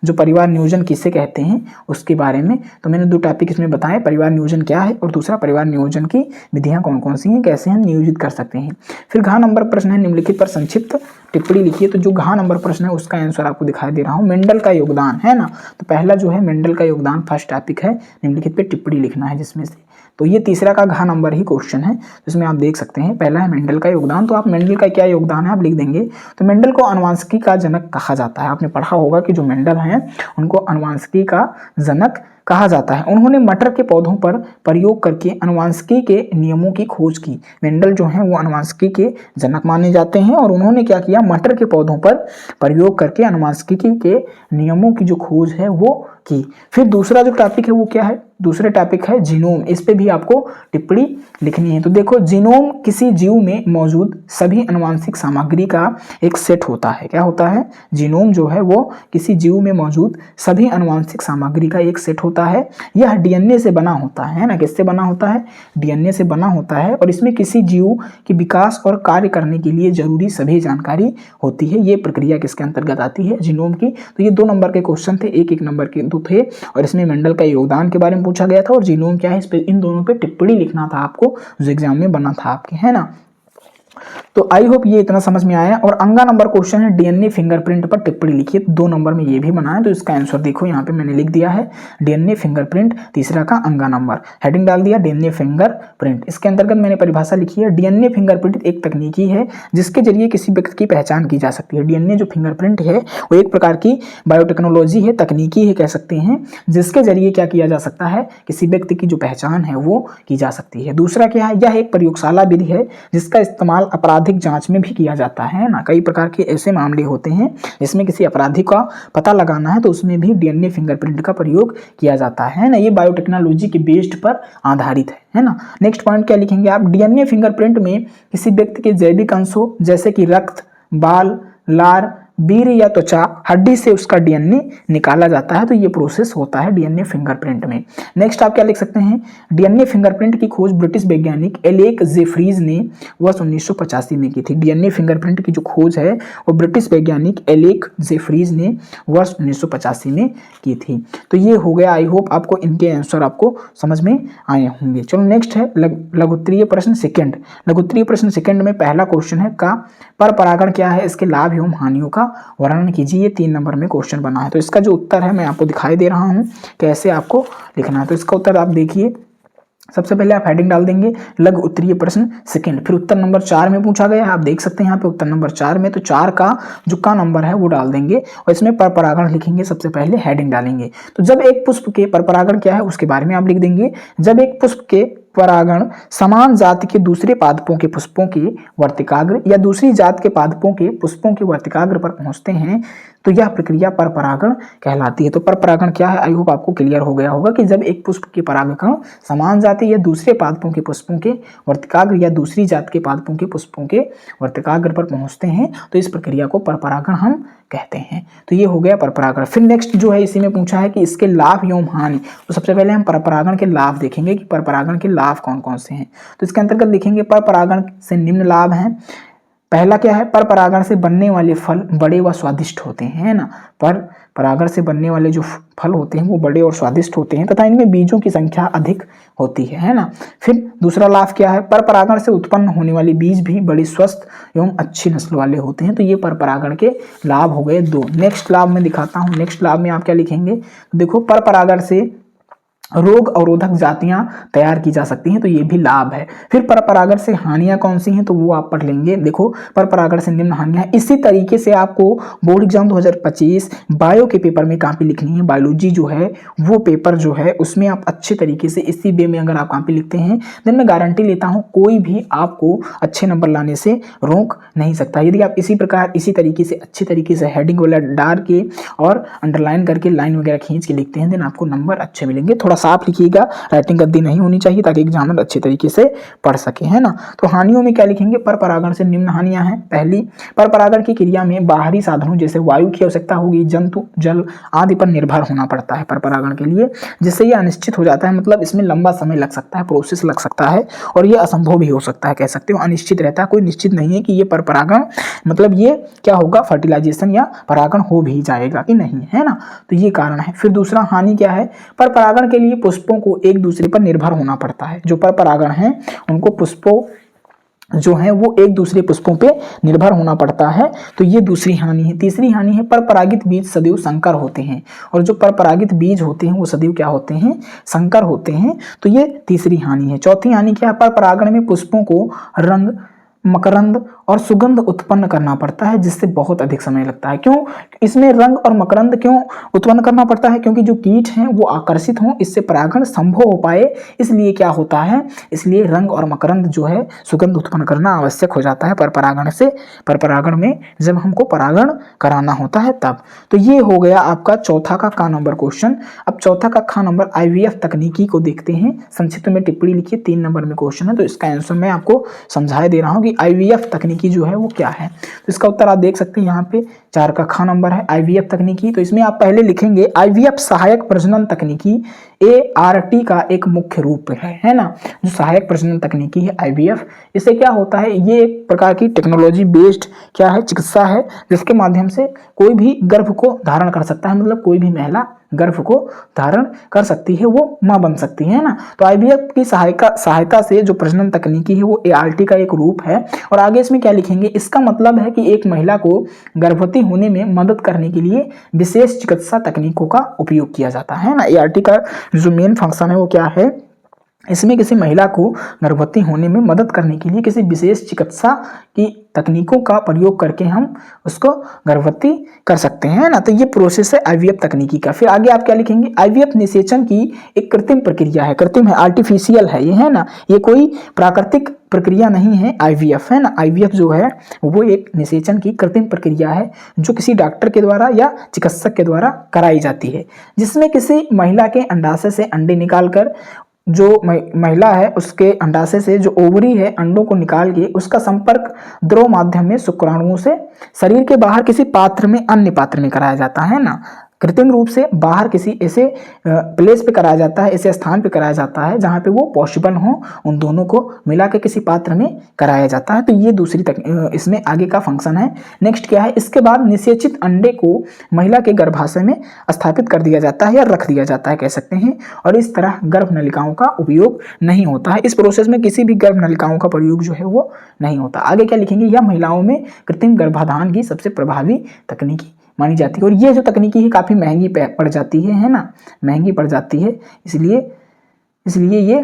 जो परिवार नियोजन किसे कहते हैं उसके बारे में। तो मैंने 2 टॉपिक इसमें बताए, परिवार नियोजन क्या है और दूसरा परिवार नियोजन की विधियां कौन कौन सी हैं, कैसे हम नियोजित कर सकते हैं। फिर घ नंबर प्रश्न है, निम्नलिखित पर संक्षिप्त टिप्पणी लिखिए। तो जो घ नंबर प्रश्न है उसका आंसर आपको दिखाई दे रहा हूँ, मेंडल का योगदान, है ना। तो पहला जो है मेंडल का योगदान, फर्स्ट टॉपिक है, निम्नलिखित पे टिप्पणी लिखना है जिसमें से। तो ये तीसरा का घ नंबर ही क्वेश्चन है, जिसमें आप देख सकते हैं पहला है मेंडल का योगदान। तो आप मेंडल का क्या योगदान है आप लिख देंगे। तो मेंडल को आनुवंशिकी का जनक कहा जाता है। आपने पढ़ा होगा कि जो मेंडल हैं उनको आनुवंशिकी का जनक कहा जाता है। उन्होंने मटर के पौधों पर प्रयोग करके आनुवंशिकी के नियमों की खोज की। मेंडल जो हैं वो आनुवंशिकी के जनक माने जाते हैं और उन्होंने क्या किया, मटर के पौधों पर प्रयोग करके आनुवंशिकी के नियमों की जो खोज है वो की। फिर दूसरा जो टॉपिक है वो क्या है, दूसरे टॉपिक है जीनोम। इस पे भी आपको टिप्पणी लिखनी है। तो देखो जीनोम किसी जीव में मौजूद सभी आनुवंशिक सामग्री का एक सेट होता है। क्या होता है, जीनोम जो है वो किसी जीव में मौजूद सभी आनुवंशिक सामग्री का एक सेट होता है। यह डीएनए से बना होता है ना, किससे बना होता है, डीएनए से बना होता है और इसमें किसी जीव के विकास और कार्य करने के लिए जरूरी सभी जानकारी होती है। ये प्रक्रिया किसके अंतर्गत आती है, जीनोम की। तो ये 2 नंबर के क्वेश्चन थे, 1-1 नंबर के 2 थे और इसमें मेंडल का योगदान के बारे में पूछा गया था और जीनोम क्या है, इस पे इन दोनों पे टिप्पणी लिखना था आपको जो एग्जाम में बना था आपके, है ना। तो आई होप ये इतना समझ में आया। और अंगा नंबर क्वेश्चन है डीएनए फिंगरप्रिंट पर टिप्पणी लिखिए। 2 नंबर में ये भी बना है, तो इसका आंसर देखो यहाँ पे मैंने लिख दिया है डीएनए फिंगरप्रिंट, तीसरा का अंगा नंबर, हेडिंग डाल दिया डीएनए फिंगरप्रिंट। इसके अंतर्गत मैंने परिभाषा लिखी है, डीएनए फिंगरप्रिंट एक तकनीकी है जिसके जरिए किसी व्यक्ति की पहचान की जा सकती है। डीएनए जो फिंगरप्रिंट है वो एक प्रकार की बायोटेक्नोलॉजी है, तकनीकी है कह सकते हैं, जिसके जरिए क्या किया जा सकता है, किसी व्यक्ति की जो पहचान है वो की जा सकती है। दूसरा क्या है, यह एक प्रयोगशाला विधि है जिसका इस्तेमाल आपराधिक जांच में भी किया जाता है ना। कई प्रकार के ऐसे मामले होते हैं जिसमें किसी अपराधी का पता लगाना है तो उसमें भी डीएनए फिंगरप्रिंट का प्रयोग किया जाता है ना। ये बायोटेक्नोलॉजी के बेस्ड पर आधारित है ना। नेक्स्ट पॉइंट क्या लिखेंगे आप, डीएनए फिंगरप्रिंट में किसी व्यक्ति के जैविक अंशों जैसे कि रक्त, बाल, लार, वीर या त्वचा, हड्डी से उसका डीएनए निकाला जाता है, तो ये प्रोसेस होता है डीएनए फिंगरप्रिंट में। नेक्स्ट आप क्या लिख सकते हैं, डीएनए फिंगरप्रिंट की खोज ब्रिटिश वैज्ञानिक एलेक जेफ्रीज ने वर्ष 1985 में की थी। डीएनए फिंगरप्रिंट की जो खोज है वो ब्रिटिश वैज्ञानिक एलेक जेफ्रीज ने वर्ष 1985 में की थी। तो ये हो गया, आई होप आपको इनके आंसर आपको समझ में आए होंगे। चलो नेक्स्ट है लघुत्तरीय प्रश्न सेकंड। लघुत्तरीय प्रश्न सेकंड में पहला क्वेश्चन है का पर परागण क्या है, इसके लाभ एवं हानियों का वर्णन कीजिए। ये 3 नंबर में क्वेश्चन बना है। तो इसका जो उत्तर है मैं आपको दिखाई दे रहा हूं कैसे आपको लिखना है। तो इसका उत्तर आप देखिए, सबसे पहले आप हेडिंग डाल देंगे लघु उत्तरीय प्रश्न सेकंड, फिर उत्तर नंबर 4 में पूछा गया है, आप देख सकते हैं यहाँ पे उत्तर नंबर 4 में, तो 4 का जो का नंबर है वो डाल देंगे और इसमें पर परागण लिखेंगे। सबसे पहले हेडिंग डालेंगे, तो जब एक पुष्प के पर परागण क्या है उसके बारे में आप लिख देंगे। जब एक पुष्प के परागण समान जाति के दूसरे पादपों के पुष्पों के वर्तिकाग्र या दूसरी जात के पादपों के पुष्पों के वर्तिकाग्र पर पहुंचते हैं तो यह प्रक्रिया पर परागण कहलाती है। तो पर परागण क्या है, आई होप आपको क्लियर हो गया होगा कि जब एक पुष्प के परागकण समान जाति या दूसरे पादपों के पुष्पों के वर्तिकाग्र या दूसरी जात के पादपों के पुष्पों के वर्तिकाग्र पर पहुंचते हैं तो इस प्रक्रिया को पर परागण हम कहते हैं। तो ये हो गया पर परागण। फिर नेक्स्ट जो है इसी में पूछा है कि इसके लाभ एवं हानि। तो सबसे पहले हम पर परागण के लाभ देखेंगे कि पर परागण के लाभ कौन कौन से हैं। तो इसके अंतर्गत लिखेंगे पर परागण से निम्न लाभ हैं। पहला क्या है, पर परागण से बनने वाले फल बड़े व स्वादिष्ट होते हैं ना। पर परागण से बनने वाले जो फल होते हैं वो बड़े और स्वादिष्ट होते हैं तथा इनमें बीजों की संख्या अधिक होती है ना। फिर दूसरा लाभ क्या है, पर परागण से उत्पन्न होने वाले बीज भी बड़े स्वस्थ एवं अच्छी नस्ल वाले होते हैं। तो ये पर परागण के लाभ हो गए 2। नेक्स्ट लाभ में दिखाता हूँ। नेक्स्ट लाभ में आप क्या लिखेंगे, देखो पर परागण से रोग अवरोधक जातियां तैयार की जा सकती हैं, तो ये भी लाभ है। फिर पर परागण से हानियां कौन सी हैं तो वो आप पढ़ लेंगे। देखो पर परागण से निम्न हानियां। इसी तरीके से आपको बोर्ड एग्जाम 2025 बायो के पेपर में कॉपी लिखनी है। बायोलॉजी जो है वो पेपर जो है उसमें आप अच्छे तरीके से इसी वे में अगर आप कॉपी लिखते हैं देन मैं गारंटी लेता हूँ कोई भी आपको अच्छे नंबर लाने से रोक नहीं सकता। यदि आप इसी प्रकार इसी तरीके से अच्छी तरीके से हेडिंग वाला डाल के और अंडरलाइन करके लाइन वगैरह खींच के लिखते हैं देन आपको नंबर अच्छे मिलेंगे। थोड़ा साफ लिखिएगा, राइटिंग गद्दी नहीं होनी चाहिए ताकि एग्जामिनर अच्छे तरीके से पढ़ सके, है ना। तो हानियों में क्या लिखेंगे, पर परागण से निम्न हानियां हैं। पहली, पर परागण की क्रिया में बाहरी साधनों जैसे वायु की आवश्यकता होगी, जंतु, जल आदि पर निर्भर होना पड़ता है पर परागण के लिए, जिससे ये अनिश्चित हो जाता है। मतलब इसमें लंबा समय लग सकता है, प्रोसेस लग सकता है और ये असंभव भी हो सकता है, कह सकते हो अनिश्चित रहता है। कोई निश्चित नहीं है कि ये पर परागण मतलब ये क्या होगा, फर्टिलाइजेशन या परागण हो भी जाएगा कि नहीं, है ना। तो ये कारण है। फिर दूसरा हानि क्या है, पर परागण के लिए पुष्पों को एक दूसरे पर निर्भर होना पड़ता है। जो पर परागण है उनको पुष्पों जो है वो एक दूसरे पुष्पों पे निर्भर होना पड़ता है, तो ये दूसरी हानि है। तीसरी हानि है, पर परागित बीज सदैव संकर होते हैं, और जो पर परागित बीज होते हैं वो सदैव क्या होते हैं, संकर होते हैं। तो ये तीसरी हानि है। चौथी हानि क्या है, पर परागण में पुष्पों को रंग, मकरंद और सुगंध उत्पन्न करना पड़ता है, जिससे बहुत अधिक समय लगता है। क्यों इसमें रंग और मकरंद क्यों उत्पन्न करना पड़ता है, क्योंकि जो कीट हैं वो आकर्षित हों, इससे परागण संभव हो पाए, इसलिए क्या होता है, इसलिए रंग और मकरंद जो है सुगंध उत्पन्न करना आवश्यक हो जाता है पर परागण से, पर परागण में जब हमको परागण कराना होता है तब। तो ये हो गया आपका चौथा का क नंबर क्वेश्चन। अब चौथा का ख नंबर IVF तकनीकी को देखते हैं। संक्षिप्त में टिप्पणी लिखिए, 3 नंबर में क्वेश्चन है, तो इसका आंसर मैं आपको समझाए दे रहा हूँ कि IVF तकनीकी जो है वो क्या है। तो इसका उत्तर आप देख सकते हैं यहाँ पे 4 का ख नंबर है IVF तकनीकी। तो इसमें आप पहले लिखेंगे IVF सहायक प्रजनन तकनीकी ART का एक मुख्य रूप है ना, जो सहायक प्रजनन तकनीकी है IVF। इससे क्या होता है, ये एक प्रकार की टेक्नोलॉजी बेस्ड क्या है, चिकित्सा है, जिसके माध्यम से कोई भी गर्भ को धारण कर सकता है, मतलब कोई भी महिला गर्भ को धारण कर सकती है, वो मां बन सकती है ना। तो IVF की सहायता से जो प्रजनन तकनीकी है वो ART का एक रूप है। और आगे इसमें क्या लिखेंगे, इसका मतलब है कि एक महिला को गर्भवती होने में मदद करने के लिए विशेष चिकित्सा तकनीकों का उपयोग किया जाता है ना। ART का जो मेन फंक्शन है वो क्या है, इसमें किसी महिला को गर्भवती होने में मदद करने के लिए किसी विशेष चिकित्सा की तकनीकों का प्रयोग करके हम उसको गर्भवती कर सकते हैं ना। तो ये प्रोसेस है IVF तकनीकी का। फिर आगे आप क्या लिखेंगे, IVF निषेचन की एक कृत्रिम प्रक्रिया है, कृत्रिम है, आर्टिफिशियल है ये, है ना, ये कोई प्राकृतिक प्रक्रिया नहीं है IVF, है ना। IVF जो है वो एक निषेचन की कृत्रिम प्रक्रिया है जो किसी डॉक्टर के द्वारा या चिकित्सक के द्वारा कराई जाती है, जिसमें किसी महिला के अंडाशय से अंडे निकालकर जो महिला है उसके अंडाशय से जो ओवरी है अंडों को निकाल के उसका संपर्क द्रव माध्यम में शुक्राणुओं से शरीर के बाहर किसी पात्र में, अन्य पात्र में कराया जाता है ना। कृत्रिम रूप से बाहर किसी ऐसे प्लेस पे कराया जाता है, ऐसे स्थान पे कराया जाता है जहाँ पे वो पॉसिबल हो, उन दोनों को मिला के किसी पात्र में कराया जाता है। तो ये दूसरी इसमें आगे का फंक्शन है। नेक्स्ट क्या है, इसके बाद निषेचित अंडे को महिला के गर्भाशय में स्थापित कर दिया जाता है या रख दिया जाता है कह सकते हैं, और इस तरह गर्भ नलिकाओं का उपयोग नहीं होता है। इस प्रोसेस में किसी भी गर्भ नलिकाओं का प्रयोग जो है वो नहीं होता। आगे क्या लिखेंगे, यह महिलाओं में कृत्रिम गर्भाधान की सबसे प्रभावी तकनीकी मानी जाती है, और ये जो तकनीकी है काफ़ी महंगी पड़ जाती है ना, महंगी पड़ जाती है, इसलिए ये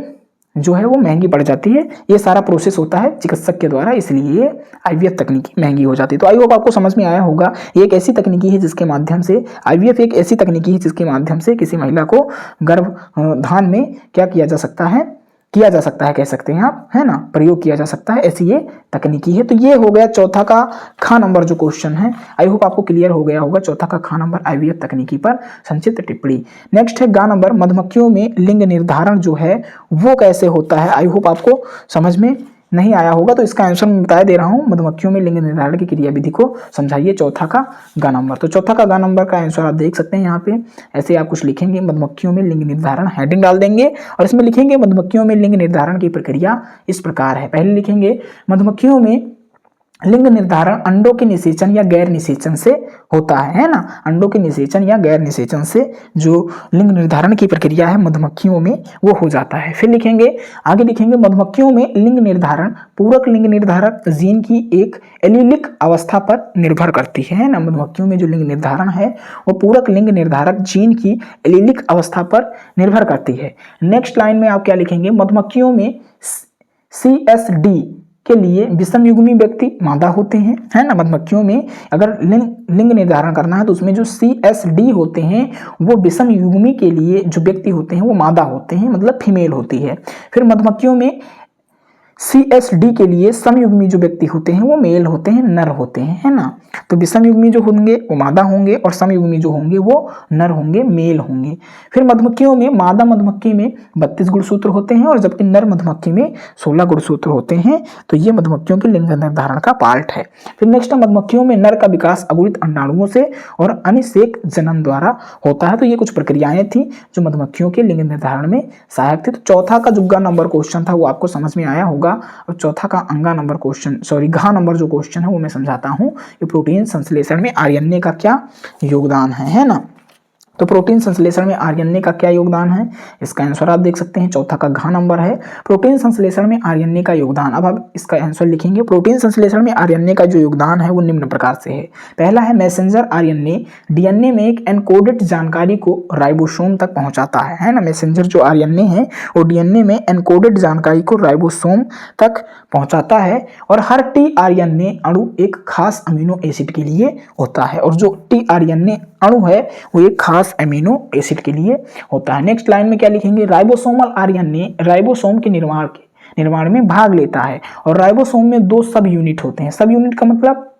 जो है वो महंगी पड़ जाती है। ये सारा प्रोसेस होता है चिकित्सक के द्वारा, इसलिए ये IVF तकनीकी महंगी हो जाती है। तो आई होप आपको समझ में आया होगा। ये एक ऐसी तकनीकी है जिसके माध्यम से IVF एक ऐसी तकनीकी है जिसके माध्यम से किसी महिला को गर्भधान में क्या किया जा सकता है कह सकते हैं आप, है ना, प्रयोग किया जा सकता है, ऐसी ये तकनीकी है। तो ये हो गया चौथा का ख नंबर जो क्वेश्चन है। आई होप आपको क्लियर हो गया होगा चौथा का ख नंबर IVF तकनीकी पर संक्षिप्त टिप्पणी। नेक्स्ट है ग नंबर, मधुमक्खियों में लिंग निर्धारण जो है वो कैसे होता है। आई होप आपको समझ में नहीं आया होगा, तो इसका आंसर मैं बता दे रहा हूँ। मधुमक्खियों में लिंग निर्धारण की क्रिया विधि को समझाइए, चौथा का ग नंबर। तो चौथा का ग नंबर का आंसर आप देख सकते हैं यहाँ पे, ऐसे आप कुछ लिखेंगे, मधुमक्खियों में लिंग निर्धारण, हेडिंग डाल देंगे और इसमें लिखेंगे मधुमक्खियों में लिंग निर्धारण की प्रक्रिया इस प्रकार है। पहले लिखेंगे मधुमक्खियों में लिंग निर्धारण अंडों के निषेचन या गैर निषेचन से होता है ना। अंडों के निषेचन या गैर निषेचन से जो लिंग निर्धारण की प्रक्रिया है मधुमक्खियों में वो हो जाता है। फिर लिखेंगे, आगे लिखेंगे मधुमक्खियों में लिंग निर्धारण पूरक लिंग निर्धारक जीन की एक एलीलिक अवस्था पर निर्भर करती है ना। मधुमक्खियों में जो लिंग निर्धारण है वो पूरक लिंग निर्धारक जीन की एलीलिक अवस्था पर निर्भर करती है। नेक्स्ट लाइन में आप क्या लिखेंगे, मधुमक्खियों में CSD के लिए विषमयुग्मी व्यक्ति मादा होते हैं, है ना। मधुमक्खियों में अगर लिंग निर्धारण करना है तो उसमें जो CSD होते हैं वो विषमयुग्मी के लिए जो व्यक्ति होते हैं वो मादा होते हैं, मतलब फीमेल होती है। फिर मधुमक्खियों में CSD के लिए समयुग्मी जो व्यक्ति होते हैं वो मेल होते हैं, नर होते हैं, है ना। तो विषमयुग्मी जो होंगे वो मादा होंगे और समयुग्मी जो होंगे वो नर होंगे, मेल होंगे। फिर मधुमक्खियों में मादा मधुमक्खी में 32 गुणसूत्र होते हैं और जबकि नर मधुमक्खी में 16 गुणसूत्र होते हैं। तो ये मधुमक्खियों के लिंग निर्धारण का पार्ट है। फिर नेक्स्ट मधुमक्खियों में नर का विकास अगुणित अंडाणुओं से और अनिषेक जनन द्वारा होता है। तो ये कुछ प्रक्रियाएं थी जो मधुमक्खियों के लिंग निर्धारण में सहायक थी। तो चौथा का जो ग नंबर क्वेश्चन था वो आपको समझ में आया होगा। और चौथा का घ नंबर जो क्वेश्चन है वो मैं समझाता हूँ। ये प्रोटीन संश्लेषण में RNA का क्या योगदान है ना। तो प्रोटीन संश्लेषण में RNA का क्या योगदान है, इसका आंसर आप देख सकते हैं। चौथा का घ नंबर है प्रोटीन संश्लेषण में RNA का योगदान। अब आप इसका आंसर लिखेंगे, प्रोटीन संश्लेषण में RNA का जो योगदान है वो निम्न प्रकार से है। पहला है मैसेंजर RNA DNA में एक एनकोडेड जानकारी को राइबोसोम तक पहुंचाता है ना। मैसेंजर जो RNA है वो DNA में एनकोडेड जानकारी को राइबोसोम तक पहुंचाता है। और हर tRNA अणु एक खास अमीनो एसिड के लिए होता है, और जो tRNA अणु है वो एक खास अमीनो एसिड के लिए होता है। नेक्स्ट लाइन में क्या लिखेंगे, राइबोसोमल RNA राइबोसोम के निर्माण में भाग लेता है। और राइबोसोम में 2 सब यूनिट होते हैं। सब यूनिट का मतलब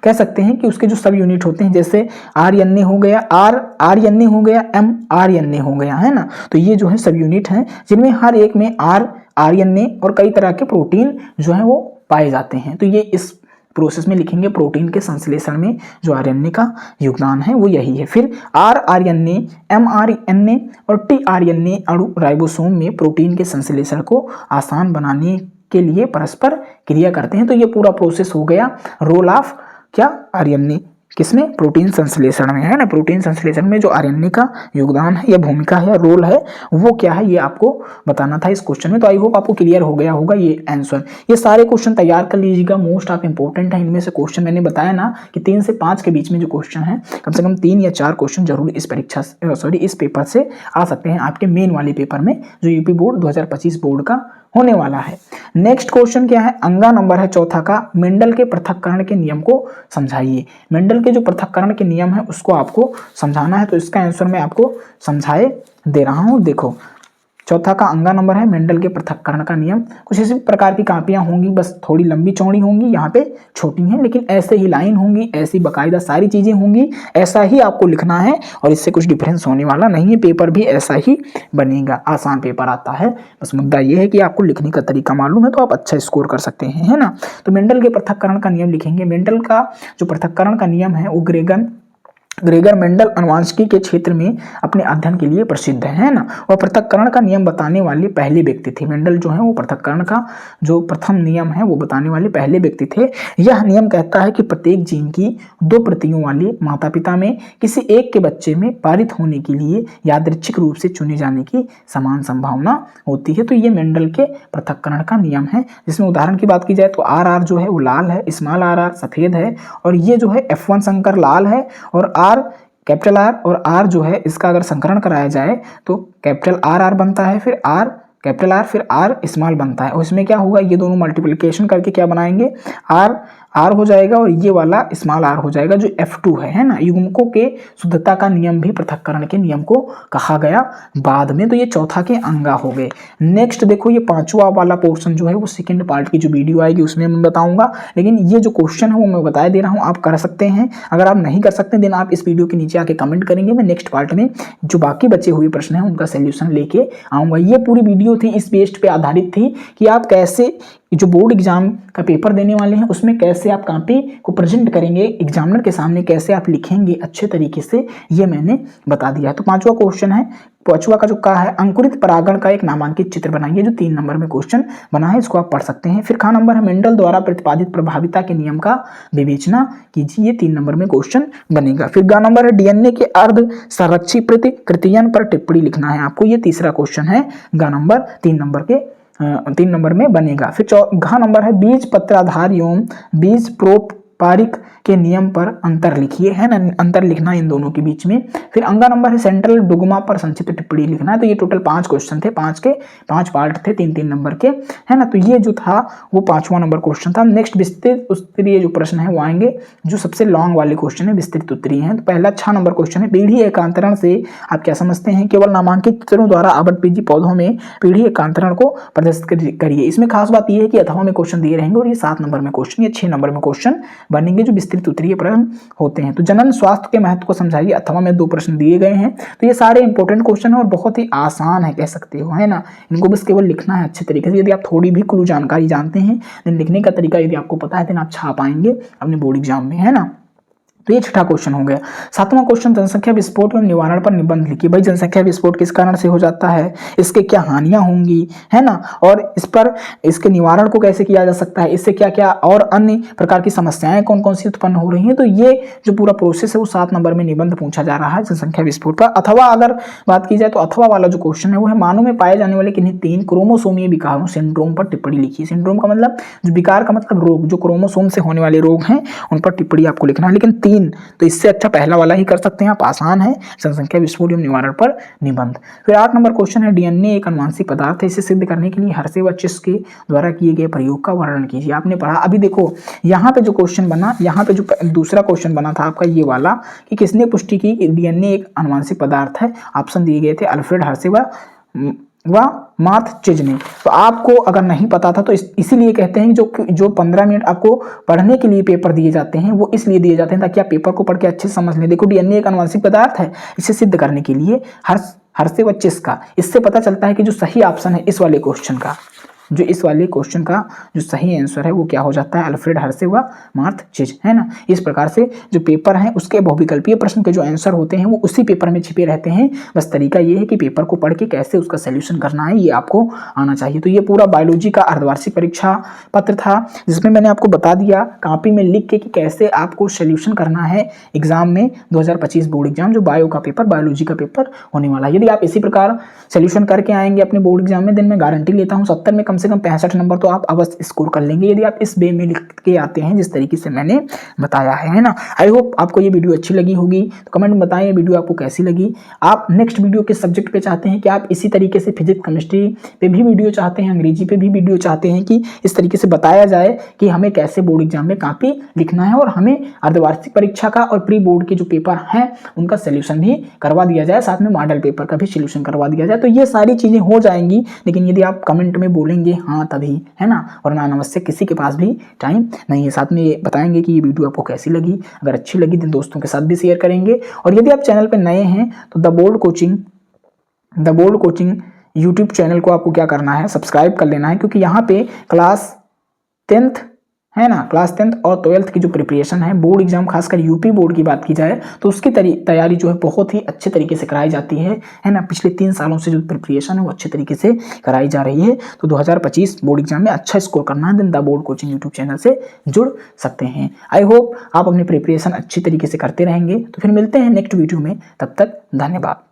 कह सकते हैं कि उसके जो सब यूनिट होते हैं, जैसे RNA हो गया, RNA हो गया, mRNA हो गया, है ना। तो ये जो है सब यूनिट हैं जिनमें हर एक में RNA और कई तरह के प्रोटीन जो है वो पाए जाते हैं। तो ये इस प्रोसेस में लिखेंगे प्रोटीन के संश्लेषण में जो आरएनए का योगदान है वो यही है। फिर आरएनए, एमआरएनए और टीआरएनए अणु राइबोसोम में प्रोटीन के संश्लेषण को आसान बनाने के लिए परस्पर क्रिया करते हैं। तो ये पूरा प्रोसेस हो गया रोल ऑफ क्या आरएनए किसमें, प्रोटीन संश्लेषण में, है ना। प्रोटीन संश्लेषण में जो आरएनए का योगदान है या भूमिका है या रोल है वो क्या है, ये आपको बताना था इस क्वेश्चन में। तो आई होप आपको क्लियर हो गया होगा ये आंसर। ये सारे क्वेश्चन तैयार कर लीजिएगा, मोस्ट ऑफ इंपॉर्टेंट है। इनमें से क्वेश्चन मैंने बताया ना कि 3 से 5 के बीच में जो क्वेश्चन है, कम से कम 3 या 4 क्वेश्चन जरूर इस परीक्षा इस पेपर से आ सकते हैं आपके मेन वाले पेपर में, जो यूपी बोर्ड 2025 बोर्ड का होने वाला है। नेक्स्ट क्वेश्चन क्या है, अंगा नंबर है चौथा का, मेंडल के पृथक्करण के नियम को समझाइए। मेंडल के जो पृथक्करण के नियम है उसको आपको समझाना है। तो इसका आंसर मैं आपको समझाए दे रहा हूं। देखो चौथा का अंगा नंबर है मेंडल के पृथक्करण का नियम। कुछ इसी प्रकार की कापियां होंगी, बस थोड़ी लंबी चौड़ी होंगी, यहाँ पे छोटी हैं, लेकिन ऐसे ही लाइन होंगी, ऐसी बाकायदा सारी चीजें होंगी, ऐसा ही आपको लिखना है और इससे कुछ डिफरेंस होने वाला नहीं है। पेपर भी ऐसा ही बनेगा, आसान पेपर आता है। बस मुद्दा ये है कि आपको लिखने का तरीका मालूम है तो आप अच्छा स्कोर कर सकते हैं, है ना। तो मेंडल के पृथक्करण का नियम लिखेंगे। मेंडल का जो पृथक्करण का नियम है वो ग्रेगर मेंडल अनुवांशिकी के क्षेत्र में अपने अध्ययन के लिए प्रसिद्ध है ना। और पृथक्करण का नियम बताने वाले पहले व्यक्ति थे। मेंडल जो है वो पृथक्करण का जो प्रथम नियम है वो बताने वाले पहले व्यक्ति थे। यह नियम कहता है कि प्रत्येक जीन की 2 प्रतियों वाले माता पिता में किसी एक के बच्चे में पारित होने के लिए यादृच्छिक रूप से चुने जाने की समान संभावना होती है। तो ये मेंडल के पृथक्करण का नियम है, जिसमें उदाहरण की बात की जाए तो आर जो है वो लाल है, स्मॉल आर सफेद है, और ये जो है F1 संकर लाल है, और कैपिटल आर और आर जो है इसका अगर संकरण कराया जाए तो कैपिटल आर बनता है, फिर आर कैपिटल आर, फिर आर स्मॉल बनता है। और इसमें क्या होगा, ये दोनों मल्टीप्लिकेशन करके क्या बनाएंगे, आर हो जाएगा और ये वाला स्मॉल आर हो जाएगा जो F2 है ना। युग्मकों के शुद्धता का नियम भी पृथक्करण के नियम को कहा गया बाद में। तो ये चौथा के अंगा हो गए। नेक्स्ट देखो ये 5वां वाला पोर्शन जो है वो सेकंड पार्ट की जो वीडियो आएगी उसमें मैं बताऊंगा, लेकिन ये जो क्वेश्चन है वो मैं बता दे रहा हूँ, आप कर सकते हैं। अगर आप नहीं कर सकते देन आप इस वीडियो के नीचे आके कमेंट करेंगे, मैं नेक्स्ट पार्ट में जो बाकी बचे हुए प्रश्न है उनका सोल्यूशन लेके आऊंगा। ये पूरी वीडियो थी इस बेस्ड पे आधारित थी कि आप कैसे जो बोर्ड एग्जाम का पेपर देने वाले हैं उसमें कैसे आप कॉपी को प्रेजेंट करेंगे एग्जामिनर के सामने, कैसे आप लिखेंगे अच्छे तरीके से, ये मैंने बता दिया। तो 5वां क्वेश्चन है, 5वां का जो कहा है अंकुरित परागण का एक नामांकित चित्र बनाइए, जो 3 नंबर में क्वेश्चन बना है, इसको आप पढ़ सकते हैं। फिर खा नंबर है मेंडल द्वारा प्रतिपादित प्रभाविता के नियम का विवेचना कीजिए, ये 3 नंबर में क्वेश्चन बनेगा। फिर गा नंबर है डीएनए के अर्ध संरक्षी प्रतिकृतियन पर टिप्पणी लिखना है आपको, ये तीसरा क्वेश्चन है, गा नंबर 3 नंबर में बनेगा। फिर घ नंबर है बीज पत्राधार एवं बीज प्रोपारिक के नियम पर अंतर लिखिए, है ना, अंतर लिखना इन दोनों के बीच में। फिर अंगा नंबर है सेंट्रल डोगमा पर संक्षिप्त टिप्पणी लिखना है। तो ये टोटल 5 क्वेश्चन थे, 5 पार्ट थे, 3-3 नंबर के, है ना। तो ये जो था वो 5वां नंबर क्वेश्चन था। नेक्स्ट विस्तृत उत्तरीय जो प्रश्न है वो आएंगे, जो सबसे लॉन्ग वाले क्वेश्चन है विस्तृत उत्तरीय है। तो पहला 6 नंबर क्वेश्चन है पीढ़ी एकांतरण से आप क्या समझते हैं, केवल नामांकित चित्रों द्वारा आवृतबीजी पौधों में पीढ़ी एकांतरण को प्रदर्शित करिए। इसमें खास बात यह है कि अथवा में क्वेश्चन दिए रहेंगे और ये 7 नंबर में क्वेश्चन या 6 नंबर में क्वेश्चन बनेंगे जो विस्तृत उत्तरीय प्रश्न होते हैं। तो जनन स्वास्थ्य के महत्व को समझाइए, अथवा में 2 प्रश्न दिए गए हैं। तो ये सारे इंपॉर्टेंट क्वेश्चन है और बहुत ही आसान है कह सकते हो, है ना। इनको बस केवल लिखना है अच्छे तरीके से। यदि आप थोड़ी भी क्लू जानकारी जानते हैं देन लिखने का तरीका यदि आपको पता है देन आप छा पाएंगे अपने बोर्ड एग्जाम में, है ना। तो ये 6ठा क्वेश्चन हो गया। 7वां क्वेश्चन जनसंख्या विस्फोट एवं निवारण पर निबंध लिखिए। भाई जनसंख्या विस्फोट किस कारण से हो जाता है, इसके क्या हानियां होंगी, है ना, और इस पर इसके निवारण को कैसे किया जा सकता है, इससे क्या क्या और अन्य प्रकार की समस्याएं कौन कौन सी उत्पन्न हो रही हैं। तो ये जो पूरा प्रोसेस है वो 7 नंबर में निबंध पूछा जा रहा है जनसंख्या विस्फोट पर। अथवा अगर बात की जाए तो अथवा वाला जो क्वेश्चन है वो है मानव में पाए जाने वाले किन्हीं 3 क्रोमोसोमीय विकारों सिंड्रोम पर टिप्पणी लिखिए। सिंड्रोम का मतलब जो विकार का मतलब रोग, जो क्रोमोसोम से होने वाले रोग हैं उन पर टिप्पणी आपको लिखना है, लेकिन 3 तो इससे अच्छा पहला वाला ही कर सकते हैं आप, आसान है, जनसंख्या विस्फोट एवं निवारण पर निबंध। फिर 8 नंबर क्वेश्चन है डीएनए एक अनुवांशिक पदार्थ है, इसे सिद्ध करने के लिए हर्षे व चिस के द्वारा किए गए प्रयोग का वर्णन कीजिए। आपने पढ़ा, अभी देखो यहाँ पे जो क्वेश्चन बना, यहाँ पे जो दूसरा क्वेश्चन बना था आपका ये वाला कि किसने पुष्टि की कि डीएनए एक अनुवांशिक पदार्थ है, ऑप्शन दिए गए थे अल्फ्रेड हर्षे व मार्थ चिज ने। तो आपको अगर नहीं पता था तो इसीलिए कहते हैं जो 15 मिनट आपको पढ़ने के लिए पेपर दिए जाते हैं वो इसलिए दिए जाते हैं ताकि आप पेपर को पढ़ के अच्छे से समझ लें। देखो डीएनए एक अनुवांशिक पदार्थ है, इसे सिद्ध करने के लिए हर्षे व चिस का, इससे पता चलता है कि जो सही ऑप्शन है इस वाले क्वेश्चन का जो इस वाले क्वेश्चन का जो सही आंसर है वो क्या हो जाता है, अल्फ्रेड हर्शे व मार्थ चेज, है ना। इस प्रकार से जो पेपर है उसके बहुविकल्पीय प्रश्न के जो आंसर होते हैं वो उसी पेपर में छिपे रहते हैं। बस तरीका ये है कि पेपर को पढ़ के कैसे उसका सोल्यूशन करना है ये आपको आना चाहिए। तो ये पूरा बायोलॉजी का अर्धवार्षिक परीक्षा पत्र था, जिसमें मैंने आपको बता दिया कॉपी में लिख के कि कैसे आपको सोल्यूशन करना है एग्जाम में 2025 बोर्ड एग्जाम, जो बायो का पेपर, बायोलॉजी का पेपर होने वाला है। यदि आप इसी प्रकार सोल्यूशन करके आएंगे अपने बोर्ड एग्जाम में, दिन मैं गारंटी लेता हूं 70 में कम से कम 65 नंबर तो आप अवश्य स्कोर कर लेंगे, यदि आप इस वे में लिख के आते हैं जिस तरीके से मैंने बताया है ना। आई होप आपको ये वीडियो अच्छी लगी होगी, तो कमेंट में बताएं ये वीडियो आपको कैसी लगी। आप नेक्स्ट वीडियो के सब्जेक्ट पे चाहते हैं कि आप इसी तरीके से फिजिक्स केमिस्ट्री पे भी वीडियो चाहते हैं, अंग्रेजी पे भी वीडियो चाहते हैं कि इस तरीके से बताया जाए कि हमें कैसे बोर्ड एग्जाम में कॉपी लिखना है और हमें अर्धवार्षिक परीक्षा का और प्री बोर्ड के जो पेपर हैं उनका सोल्यूशन भी करवा दिया जाए, साथ में मॉडल पेपर का भी सोल्यूशन करवा दिया जाए। तो ये सारी चीजें हो जाएंगी, लेकिन यदि आप कमेंट में बोलेंगे हाँ तभी, है ना, वरना अनावश्यक किसी के पास भी टाइम नहीं है। साथ में ये बताएंगे कि ये वीडियो आपको कैसी लगी, अगर अच्छी लगी तो दोस्तों के साथ भी शेयर करेंगे। और यदि आप चैनल पर नए हैं तो the board coaching YouTube channel को आपको क्या करना है, सब्सक्राइब कर लेना है, क्योंकि यहाँ पे क्लास 10th है ना, क्लास 10th और 12th की जो प्रिपरेशन है बोर्ड एग्जाम, खासकर यूपी बोर्ड की बात की जाए तो उसकी तैयारी जो है बहुत ही अच्छे तरीके से कराई जाती है ना। पिछले 3 सालों से जो प्रिपरेशन है वो अच्छे तरीके से कराई जा रही है। तो 2025 बोर्ड एग्जाम में अच्छा स्कोर करना है then the board coaching YouTube channel से जुड़ सकते हैं। आई होप आप अपनी प्रिपरेशन अच्छी तरीके से करते रहेंगे। तो फिर मिलते हैं नेक्स्ट वीडियो में, तब तक धन्यवाद।